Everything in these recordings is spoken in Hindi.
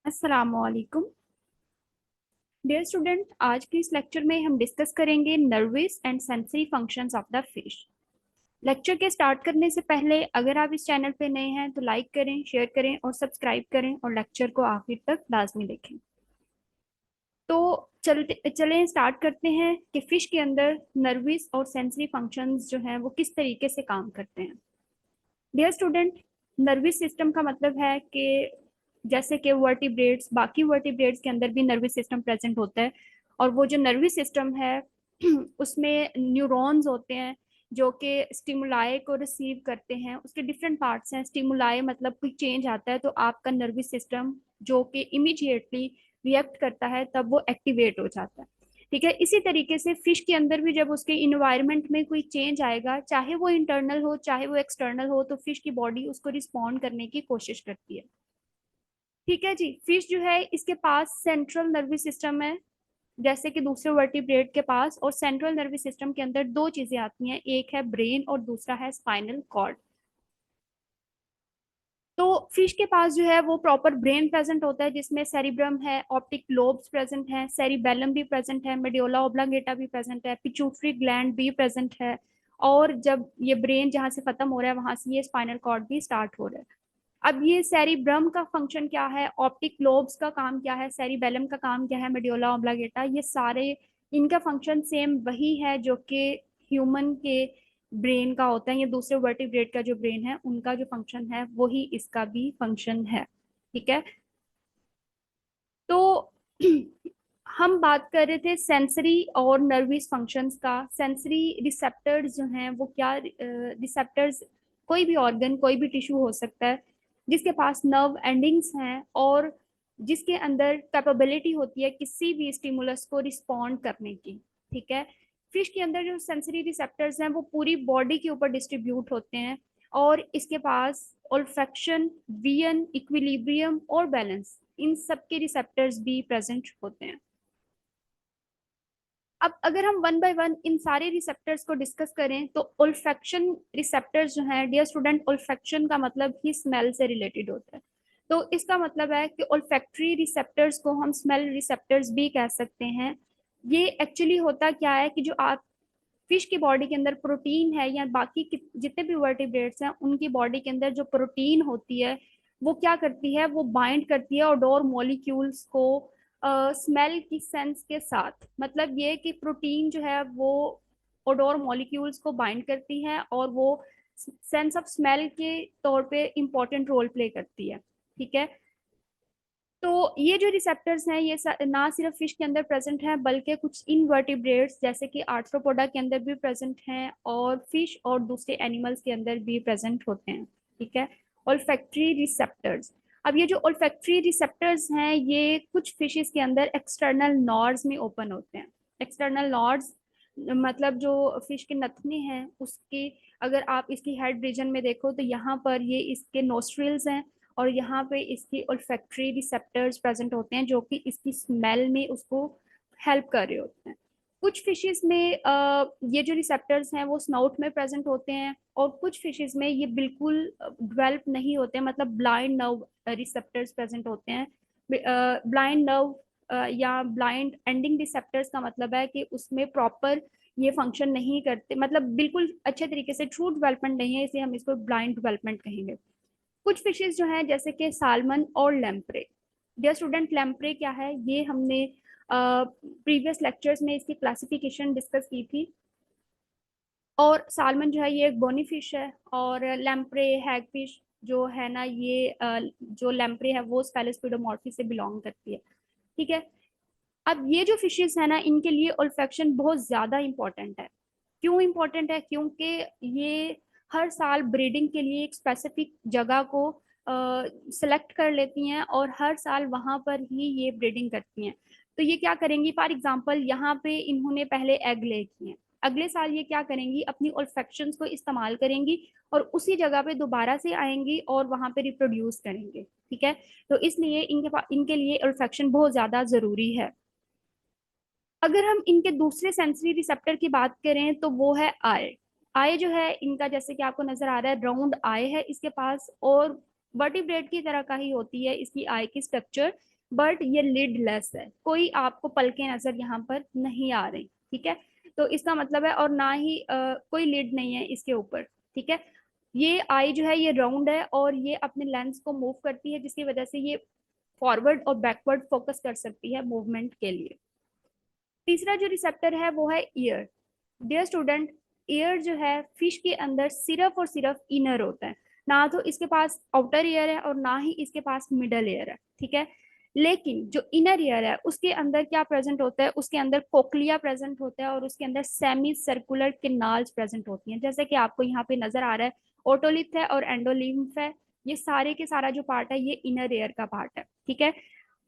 अस्सलामुअलैकुम डियर स्टूडेंट। आज के इस लेक्चर में हम डिस्कस करेंगे nervous and sensory functions of the fish. Lecture के स्टार्ट करने से पहले अगर आप इस चैनल पे नए हैं तो लाइक करें, शेयर करें और सब्सक्राइब करें और लेक्चर को आखिर तक लाजमी देखें। तो चलें स्टार्ट करते हैं कि फिश के अंदर नर्वस और सेंसरी फंक्शंस जो हैं वो किस तरीके से काम करते हैं। डियर स्टूडेंट, नर्वस सिस्टम का मतलब है कि जैसे कि वर्टिब्रेट्स, बाकी वर्टिब्रेट्स के अंदर भी नर्वस सिस्टम प्रेजेंट होता है। और वो जो नर्वस सिस्टम है उसमें न्यूरॉन्स होते हैं जो कि स्टिमुलाई को रिसीव करते हैं। उसके डिफरेंट पार्ट्स हैं। स्टिमुलाई मतलब कोई चेंज आता है तो आपका नर्वस सिस्टम जो कि इमीडिएटली रिएक्ट करता है तब वो एक्टिवेट हो जाता है। ठीक है, इसी तरीके से फिश के अंदर भी जब उसके इन्वायरमेंट में कोई चेंज आएगा, चाहे वो इंटरनल हो चाहे वो एक्सटर्नल हो, तो फिश की बॉडी उसको रिस्पॉन्ड करने की कोशिश करती है। ठीक है जी, फिश जो है इसके पास सेंट्रल नर्वस सिस्टम है जैसे कि दूसरे वर्टिब्रेट के पास। और सेंट्रल नर्वस सिस्टम के अंदर दो चीजें आती हैं, एक है ब्रेन और दूसरा है स्पाइनल कॉर्ड। तो फिश के पास जो है वो प्रॉपर ब्रेन प्रेजेंट होता है जिसमें सेरिब्रम है, ऑप्टिक लोब्स प्रेजेंट है, सेरिबेलम भी प्रेजेंट है, मेडुला ऑब्लांगेटा भी प्रेजेंट है, पिट्यूटरी ग्लैंड भी प्रेजेंट है। और जब ये ब्रेन जहां से खत्म हो रहा है वहां से ये स्पाइनल कॉर्ड भी स्टार्ट हो रहा है। अब ये सेरिब्रम का फंक्शन क्या है, ऑप्टिक लोब्स का काम क्या है, सेरिबेलम का काम क्या है, मेडुला ऑब्लांगेटा, ये सारे इनका फंक्शन सेम वही है जो कि ह्यूमन के ब्रेन का होता है। ये दूसरे वर्टिब्रेट का जो ब्रेन है उनका जो फंक्शन है वही इसका भी फंक्शन है। ठीक है, तो हम बात कर रहे थे सेंसरी और नर्वस फंक्शंस का। सेंसरी रिसेप्टर्स जो हैं वो क्या, रिसेप्टर्स कोई भी ऑर्गन, कोई भी टिश्यू हो सकता है जिसके पास नर्व एंडिंग्स हैं और जिसके अंदर कैपेबिलिटी होती है किसी भी स्टिमुलस को रिस्पॉन्ड करने की। ठीक है, फिश के अंदर जो सेंसरी रिसेप्टर्स हैं वो पूरी बॉडी के ऊपर डिस्ट्रीब्यूट होते हैं और इसके पास ओल्फैक्शन, विजन, इक्विलिब्रियम और बैलेंस, इन सब के रिसेप्टर्स भी प्रेजेंट होते हैं। अब अगर हम वन बाय वन इन सारे रिसेप्टर्स को डिस्कस करें तो ओल्फैक्शन रिसेप्टर्स जो हैं, डियर स्टूडेंट, ओल्फैक्शन का मतलब ही स्मेल से रिलेटेड होता है। तो इसका मतलब है कि ओल्फैक्टरी रिसेप्टर्स को हम स्मेल रिसेप्टर्स भी कह सकते हैं। ये एक्चुअली होता क्या है कि जो आप फिश की बॉडी के अंदर प्रोटीन है या बाकी जितने भी वर्टिब्रेट्स हैं उनकी बॉडी के अंदर जो प्रोटीन होती है वो क्या करती है, वो बाइंड करती है ओडोर मॉलिक्यूल्स को स्मेल की सेंस के साथ। मतलब ये कि प्रोटीन जो है वो ओडोर मॉलिक्यूल्स को बाइंड करती है और वो सेंस ऑफ स्मेल के तौर पे इंपॉर्टेंट रोल प्ले करती है। ठीक है, तो ये जो रिसेप्टर्स हैं ये ना सिर्फ फिश के अंदर प्रेजेंट हैं बल्कि कुछ इनवर्टिब्रेट्स जैसे कि आर्थ्रोपोडा के अंदर भी प्रेजेंट हैं और फिश और दूसरे एनिमल्स के अंदर भी प्रेजेंट होते हैं। ठीक है, ओल्फैक्टरी रिसेप्टर्स। अब ये जो ओल्फैक्टरी रिसेप्टर्स हैं ये कुछ फिशेस के अंदर एक्सटर्नल नॉड्स में ओपन होते हैं। एक्सटर्नल नॉड्स मतलब जो फिश के नथने हैं उसके, अगर आप इसकी हेड रीजन में देखो तो यहाँ पर ये इसके नोस्ट्रिल्स हैं और यहाँ पे इसकी ओल्फैक्टरी रिसेप्टर्स प्रेजेंट होते हैं जो कि इसकी स्मेल में उसको हेल्प कर रहे होते हैं। कुछ फिशेस में ये जो रिसेप्टर्स हैं वो स्नाउट में प्रेजेंट होते हैं और कुछ फिशेस में ये बिल्कुल डेवलप नहीं होते हैं, मतलब ब्लाइंड नर्व रिसेप्टर्स प्रेजेंट होते हैं। ब्लाइंड नर्व या ब्लाइंड एंडिंग रिसेप्टर्स का मतलब है कि उसमें प्रॉपर ये फंक्शन नहीं करते, मतलब बिल्कुल अच्छे तरीके से ट्रू डेवलपमेंट नहीं है, इसलिए हम इसको ब्लाइंड डेवलपमेंट कहेंगे। कुछ फिशेस जो हैं जैसे कि सालमन और लैम्प्रे। डियर स्टूडेंट, लैम्प्रे क्या है ये हमने प्रीवियस लेक्चर्स में इसकी क्लासिफिकेशन डिस्कस की थी। और सालमन जो है ये एक बोनी फिश है और लैम्प्रे हैग फिश जो है ना ये जो लैम्प्रे है वो स्फेलोस्पिडोमॉर्फी से बिलोंग करती है। ठीक है, अब ये जो फिशेस है ना इनके लिए ओल्फैक्शन बहुत ज्यादा इंपॉर्टेंट है। क्यों इंपॉर्टेंट है, क्योंकि ये हर साल ब्रीडिंग के लिए एक स्पेसिफिक जगह को सिलेक्ट कर लेती हैं और हर साल वहां पर ही ये ब्रीडिंग करती हैं। तो ये क्या करेंगी, फॉर एग्जांपल यहाँ पे इन्होंने पहले एग ले किए हैं, अगले साल ये क्या करेंगी, अपनी ओल्फैक्शंस को इस्तेमाल करेंगी और उसी जगह पे दोबारा से आएंगी और वहां पे रिप्रोड्यूस करेंगे। ठीक है, तो इसलिए इनके लिए ओल्फैक्शन बहुत ज्यादा जरूरी है। अगर हम इनके दूसरे सेंसरी रिसेप्टर की बात करें तो वो है आई। आई जो है इनका जैसे कि आपको नजर आ रहा है राउंड आई है इसके पास और वर्टिब्रेट की तरह का ही होती है इसकी आई की स्ट्रक्चर, बट ये लिडलेस है, कोई आपको पलके नजर यहाँ पर नहीं आ रही, ठीक है। तो इसका मतलब है, और ना ही कोई लिड नहीं है इसके ऊपर, ठीक है। ये आई जो है ये राउंड है और ये अपने लेंस को मूव करती है, जिसकी वजह से ये फॉरवर्ड और बैकवर्ड फोकस कर सकती है मूवमेंट के लिए। तीसरा जो रिसेप्टर है वो है ईयर। डियर स्टूडेंट, ईयर जो है फिश के अंदर सिर्फ और सिर्फ इनर होता है, ना तो इसके पास आउटर ईयर है और ना ही इसके पास मिडल ईयर है, ठीक है। लेकिन जो इनर ईयर है उसके अंदर क्या प्रेजेंट होता है, उसके अंदर कोक्लिया प्रेजेंट होता है और उसके अंदर सेमी सर्कुलर किनाल्स प्रेजेंट होती हैं, जैसे कि आपको यहाँ पे नजर आ रहा है। ओटोलिथ है और एंडोलिम्फ है, ये सारे के सारा जो पार्ट है ये इनर ईयर का पार्ट है, ठीक है।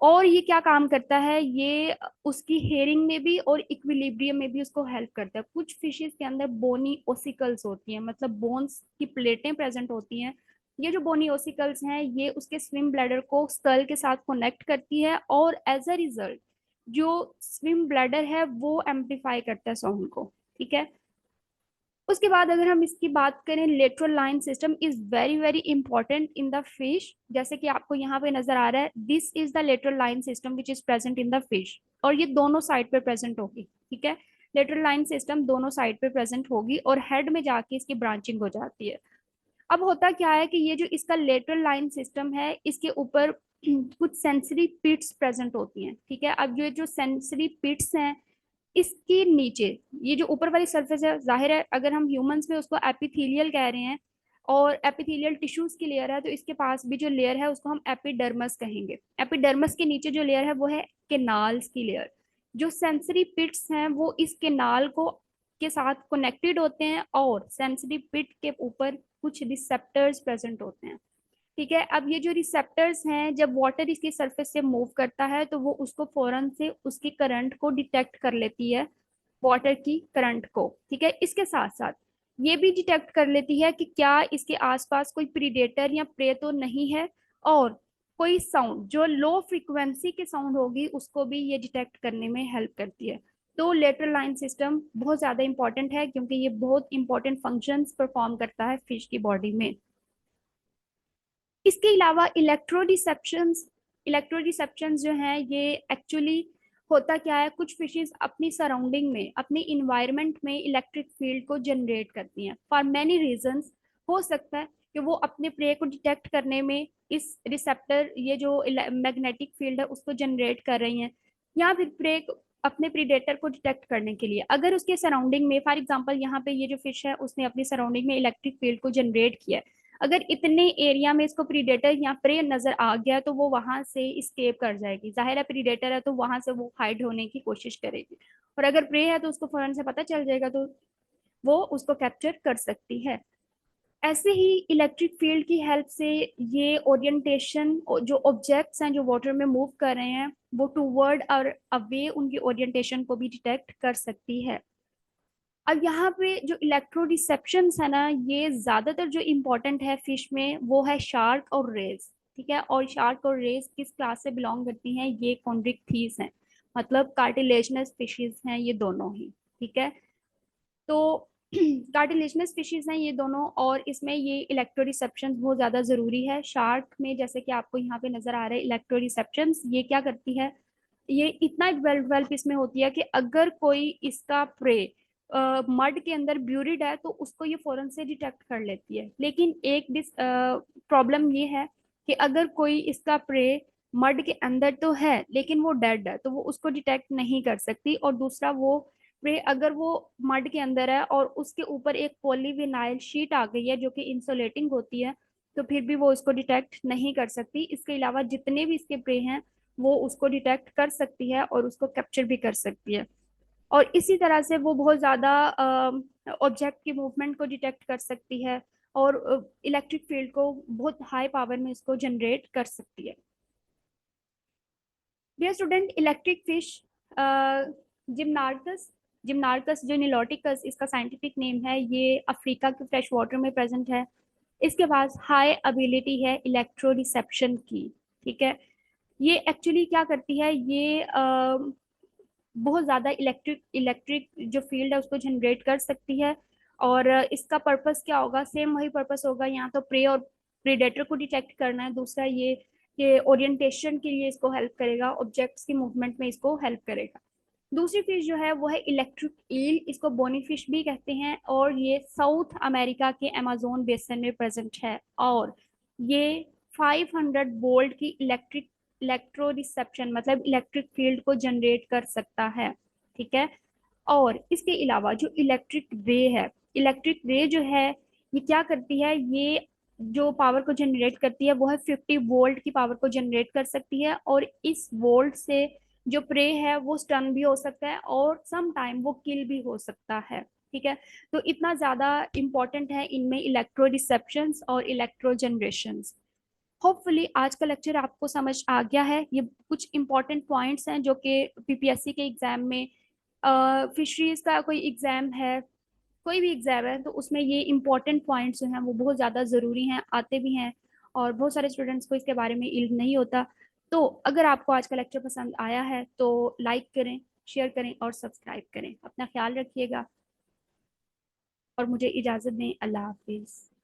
और ये क्या काम करता है, ये उसकी हेयरिंग में भी और इक्विलिब्रियम में भी उसको हेल्प करता है। कुछ फिशेस के अंदर बोनी ओसिकल्स होती हैं, मतलब बोन्स की प्लेटें प्रेजेंट होती हैं। ये जो बोनी ओसिकल्स हैं ये उसके स्विम ब्लैडर को स्कल के साथ कनेक्ट करती है और एज अ रिजल्ट जो स्विम ब्लैडर है वो एम्पलीफाई करता है साउंड को, ठीक है। उसके बाद अगर हम इसकी बात करें, lateral line system is very very important in the fish. जैसे कि आपको यहाँ पे नजर आ रहा है, this is the lateral line system which is present in the fish, और ये दोनों साइड पे प्रेजेंट होगी, ठीक है। लेटरल लाइन सिस्टम दोनों साइड पे प्रेजेंट होगी और हेड में जाके इसकी ब्रांचिंग हो जाती है। अब होता क्या है कि ये जो इसका लेटरल लाइन सिस्टम है इसके ऊपर कुछ सेंसरी पिट्स प्रेजेंट होती हैं, ठीक है। अब ये जो सेंसरी पिट्स हैं इसके नीचे ये जो ऊपर वाली सरफेस है, जाहिर है अगर हम ह्यूमंस में उसको एपिथेलियल कह रहे हैं और एपिथेलियल टिश्यूज की लेयर है, तो इसके पास भी जो लेयर है उसको हम एपिडर्मस कहेंगे। एपिडर्मस के नीचे जो लेयर है वो है केनाल्स की लेयर। जो सेंसरी पिट्स हैं वो इस केनाल को के साथ कनेक्टेड होते हैं और सेंसरी पिट के ऊपर कुछ रिसेप्टर्स प्रेजेंट होते हैं, ठीक है। अब ये जो रिसेप्टर्स हैं जब वाटर इसकी सरफेस से मूव करता है तो वो उसको फौरन से उसकी करंट को डिटेक्ट कर लेती है, वाटर की करंट को, ठीक है। इसके साथ साथ ये भी डिटेक्ट कर लेती है कि क्या इसके आसपास कोई प्रीडेटर या प्रे तो नहीं है, और कोई साउंड जो लो फ्रीक्वेंसी के साउंड होगी उसको भी ये डिटेक्ट करने में हेल्प करती है। तो लेटरल लाइन सिस्टम बहुत ज्यादा इंपॉर्टेंट है क्योंकि ये बहुत इंपॉर्टेंट फंक्शंस परफॉर्म करता है फिश की बॉडी में। इसके अलावा इलेक्ट्रो रिसेप्शंस जो हैं ये एक्चुअली होता क्या है, कुछ फिशेस अपनी सराउंडिंग में अपने इन्वायरमेंट में इलेक्ट्रिक फील्ड को जनरेट करती हैं फॉर मैनी रीजंस। हो सकता है कि वो अपने प्रे को डिटेक्ट करने में इस रिसेप्टर ये जो मैग्नेटिक फील्ड है उसको जनरेट कर रही हैं, या फिर प्रे अपने प्रीडेटर को डिटेक्ट करने के लिए अगर उसके सराउंडिंग में, फॉर एग्जांपल यहाँ पे ये जो फिश है उसने अपनी सराउंडिंग में इलेक्ट्रिक फील्ड को जनरेट किया है, अगर इतने एरिया में इसको प्रीडेटर या प्रे नजर आ गया तो वो वहां से स्केप कर जाएगी। जाहिर है प्रीडेटर है तो वहां से वो हाइड होने की कोशिश करेगी, और अगर प्रे है तो उसको फौरन से पता चल जाएगा तो वो उसको कैप्चर कर सकती है। ऐसे ही इलेक्ट्रिक फील्ड की हेल्प से ये ओरिएंटेशन जो ऑब्जेक्ट्स हैं जो वाटर में मूव कर रहे हैं वो टूवर्ड और अवे उनकी ओरिएंटेशन को भी डिटेक्ट कर सकती है। अब यहाँ पे जो इलेक्ट्रो रिसेप्शंस है ना ये ज्यादातर जो इम्पोर्टेंट है फिश में वो है शार्क और रेज, ठीक है। और शार्क और रेज किस क्लास से बिलोंग करती हैं, ये कॉन्ड्रिक थीस हैं, मतलब कार्टिलेजनस फिशेज हैं ये दोनों ही, ठीक है। तो कार्टिलेजनस फिशेज हैं ये दोनों, और इसमें ये इलेक्ट्रो रिसेप्शन बहुत ज्यादा जरूरी है। शार्क में जैसे कि आपको यहाँ पे नजर आ रहा है इलेक्ट्रो रिसेप्शन, ये क्या करती है, ये इतना डेवलप इसमें होती है कि अगर कोई इसका प्रे मड के अंदर ब्यूरिड है तो उसको ये फौरन से डिटेक्ट कर लेती है। लेकिन एक प्रॉब्लम ये है कि अगर कोई इसका प्रे मड के अंदर तो है लेकिन वो डेड है तो वो उसको डिटेक्ट नहीं कर सकती, और दूसरा वो प्रे अगर वो मड के अंदर है और उसके ऊपर एक पॉलीविनाइल शीट आ गई है जो कि इंसुलेटिंग होती है तो फिर भी वो उसको डिटेक्ट नहीं कर सकती। इसके अलावा जितने भी इसके प्रे हैं वो उसको डिटेक्ट कर सकती है और उसको कैप्चर भी कर सकती है, और इसी तरह से वो बहुत ज्यादा ऑब्जेक्ट की मूवमेंट को डिटेक्ट कर सकती है और इलेक्ट्रिक फील्ड को बहुत हाई पावर में इसको जनरेट कर सकती है। डियर स्टूडेंट, इलेक्ट्रिक फिश जिम्नार्कस जिम्नार्कस जो निलोटिकस इसका साइंटिफिक नेम है, ये अफ्रीका के फ्रेश वाटर में प्रेजेंट है। इसके पास हाई एबिलिटी है इलेक्ट्रो रिसेप्शन की, ठीक है। ये एक्चुअली क्या करती है, ये बहुत ज्यादा इलेक्ट्रिक इलेक्ट्रिक जो फील्ड है उसको जनरेट कर सकती है, और इसका पर्पस क्या होगा, सेम वही पर्पस होगा, यहाँ तो प्रे और प्रेडेटर को डिटेक्ट करना है, दूसरा ये के ओरिएंटेशन के लिए इसको हेल्प करेगा, ऑब्जेक्ट्स की मूवमेंट में इसको हेल्प करेगा। दूसरी फिश जो है वो है इलेक्ट्रिक ईल, इसको बोनीफिश भी कहते हैं, और ये साउथ अमेरिका के अमेज़न बेसिन में प्रेजेंट है, और ये 500 वोल्ट की इलेक्ट्रो रिसेप्शन मतलब इलेक्ट्रिक फील्ड को जनरेट कर सकता है। ठीक है। और इसके अलावा जो इलेक्ट्रिक रे जो है ये क्या करती है, ये जो पावर को जनरेट करती है वो है 50 वोल्ट की पावर को जनरेट कर सकती है, और इस वोल्ट से जो प्रे है वो स्टन भी हो सकता है और सम टाइम वो किल भी हो सकता है। ठीक है। तो इतना ज्यादा इंपॉर्टेंट है इनमें इलेक्ट्रो रिसेप्शंस और इलेक्ट्रो जनरेशंस। होपफुली आज का लेक्चर आपको समझ आ गया है। ये कुछ इंपॉर्टेंट पॉइंट्स हैं जो कि पीपीएससी के एग्जाम में, फिशरीज का कोई एग्जाम है, कोई भी एग्जाम है तो उसमें ये इंपॉर्टेंट पॉइंट्स जो हैं वो बहुत ज़्यादा ज़रूरी हैं, आते भी हैं, और बहुत सारे स्टूडेंट्स को इसके बारे में इल्म नहीं होता। तो अगर आपको आज का लेक्चर पसंद आया है तो लाइक करें, शेयर करें और सब्सक्राइब करें। अपना ख्याल रखिएगा और मुझे इजाज़त दें। अल्लाह हाफिज़।